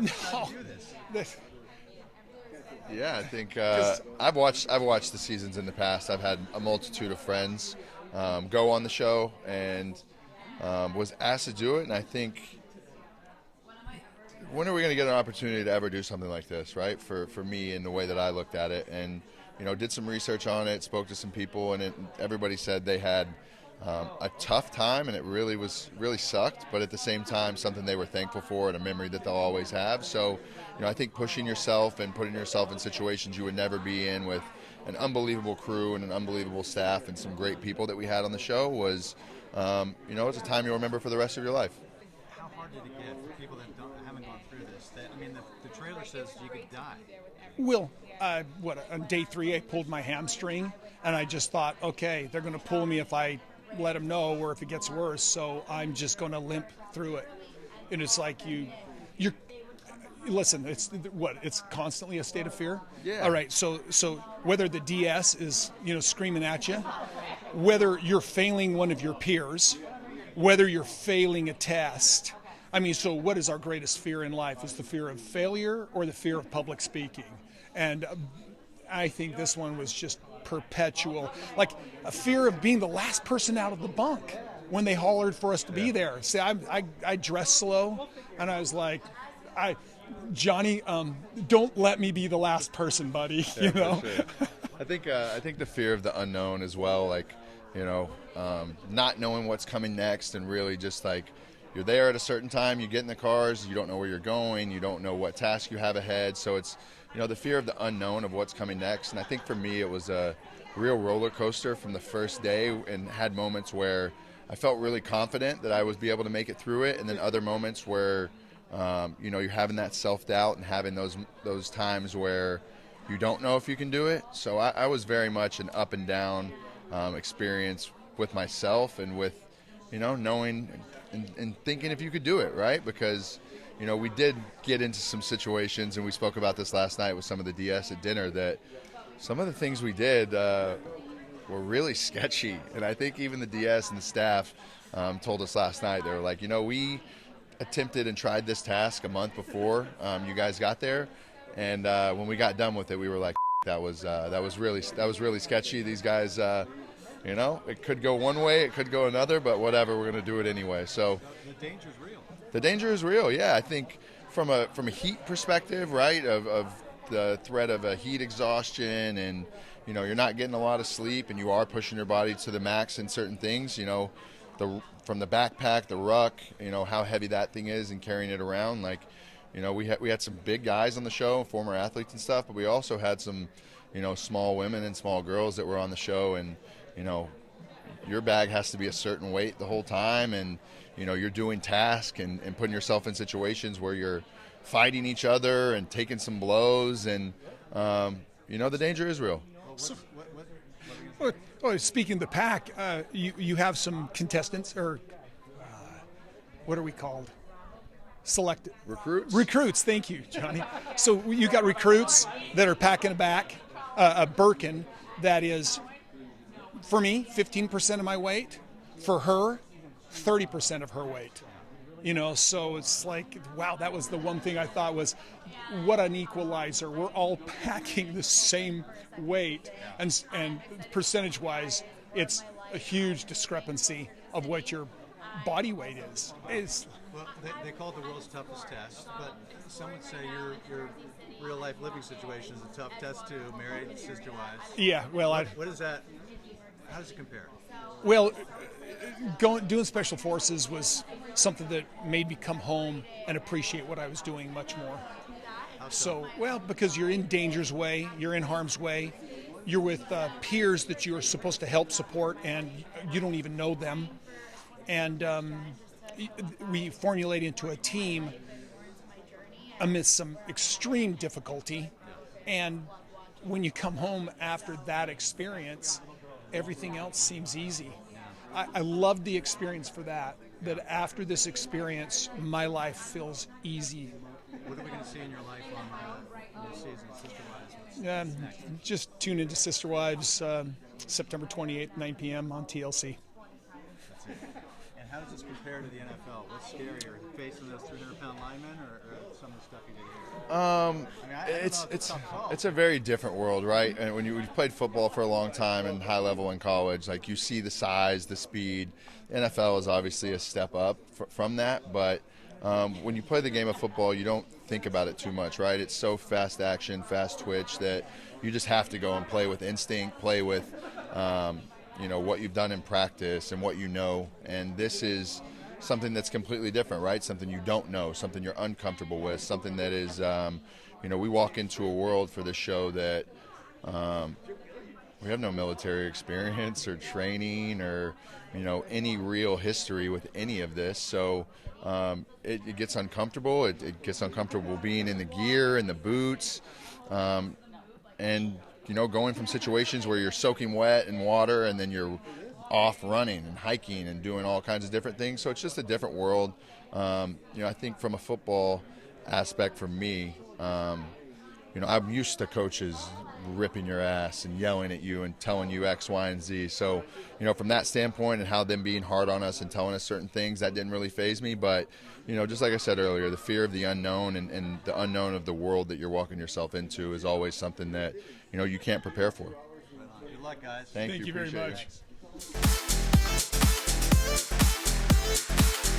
No. to do this? Yeah, I think I've watched the seasons in the past. I've had a multitude of friends go on the show and was asked to do it, and I think when are we going to get an opportunity to ever do something like this, right? For me and the way that I looked at it, and did some research on it, spoke to some people, and everybody said they had a tough time, and it really sucked. But at the same time, something they were thankful for and a memory that they'll always have. So, I think pushing yourself and putting yourself in situations you would never be in with an unbelievable crew and an unbelievable staff and some great people that we had on the show was, it's a time you'll remember for the rest of your life. How hard did it get for people that haven't gone through this? The trailer says you could die. Will, on day 3 I pulled my hamstring, and I just thought, okay, they're going to pull me if I let them know or if it gets worse, so I'm just going to limp through it. And it's like you're listen, it's constantly a state of fear. Yeah. All right, so whether the DS is screaming at you, whether you're failing one of your peers, whether you're failing a test. I mean, so what is our greatest fear in life? Is the fear of failure or the fear of public speaking? And I think this one was just perpetual, like a fear of being the last person out of the bunk when they hollered for us to be there. See, I dressed slow, and I was like, Johnny, don't let me be the last person, buddy. Yeah, for sure. I think the fear of the unknown as well, like not knowing what's coming next, and really just like you're there at a certain time, you get in the cars, you don't know where you're going, you don't know what task you have ahead, so it's the fear of the unknown of what's coming next. And I think for me it was a real roller coaster from the first day, and had moments where I felt really confident that I would be able to make it through it, and then other moments where you're having that self-doubt and having those times where you don't know if you can do it. So I was very much an up and down experience with myself, and with knowing and thinking if you could do it, right? Because we did get into some situations, and we spoke about this last night with some of the DS at dinner, that some of the things we did were really sketchy. And I think even the DS and the staff told us last night, they were like, we attempted and tried this task a month before you guys got there, and when we got done with it, we were like, that was really sketchy. These guys, it could go one way, it could go another, but whatever, we're going to do it anyway. So the danger's real. The danger is real, yeah. I think from a heat perspective, right, of the threat of a heat exhaustion, and you're not getting a lot of sleep, and you are pushing your body to the max in certain things. From the backpack, the ruck, how heavy that thing is, and carrying it around. Like, we had some big guys on the show, former athletes and stuff, but we also had some, small women and small girls that were on the show, and your bag has to be a certain weight the whole time, and you're doing tasks and putting yourself in situations where you're fighting each other and taking some blows, and the danger is real. Speaking of the pack, you have some contestants, or what are we called? Selected recruits. Thank you, Johnny. So you got recruits that are packing a Birkin that is, for me, 15% of my weight. For her, 30% of her weight. So it's like, wow, that was the one thing I thought was, what an equalizer. We're all packing the same weight, and percentage-wise, it's a huge discrepancy of what your body weight is. Well, they call it the world's toughest test, but some would say your real-life living situation is a tough test too, married, sister-wise. Yeah, well, what is that? How does it compare? Well, doing special forces was something that made me come home and appreciate what I was doing much more. So, because you're in danger's way, you're in harm's way, you're with peers that you are supposed to help support, and you don't even know them. And we formulate into a team amidst some extreme difficulty. And when you come home after that experience, everything else seems easy. I loved the experience for that after this experience, my life feels easy. What are we going to see in your life on this season, Sister Wives? Just tune into Sister Wives, September 28th, 9 p.m. on TLC. That's it. And how does this compare to the NFL? What's scarier, facing those 300-pound linemen or some of the stuff you It's a very different world, right? And when you've played football for a long time and high level in college, like you see the size, the speed. NFL is obviously a step up from that, but when you play the game of football, you don't think about it too much, right? It's so fast action, fast twitch that you just have to go and play with instinct, play with what you've done in practice and what you know. And this is something that's completely different, right? Something you don't know, something you're uncomfortable with, something that is, we walk into a world for this show that we have no military experience or training or, any real history with any of this. So it gets uncomfortable. It gets uncomfortable being in the gear and the boots and, going from situations where you're soaking wet in water and then you're off running and hiking and doing all kinds of different things. So it's just a different world. I think from a football aspect for me, I'm used to coaches ripping your ass and yelling at you and telling you X, Y, and Z. So, from that standpoint and how them being hard on us and telling us certain things, that didn't really faze me. But, just like I said earlier, the fear of the unknown and the unknown of the world that you're walking yourself into is always something that, you can't prepare for. Good luck, guys. Thank you very Appreciate much. it.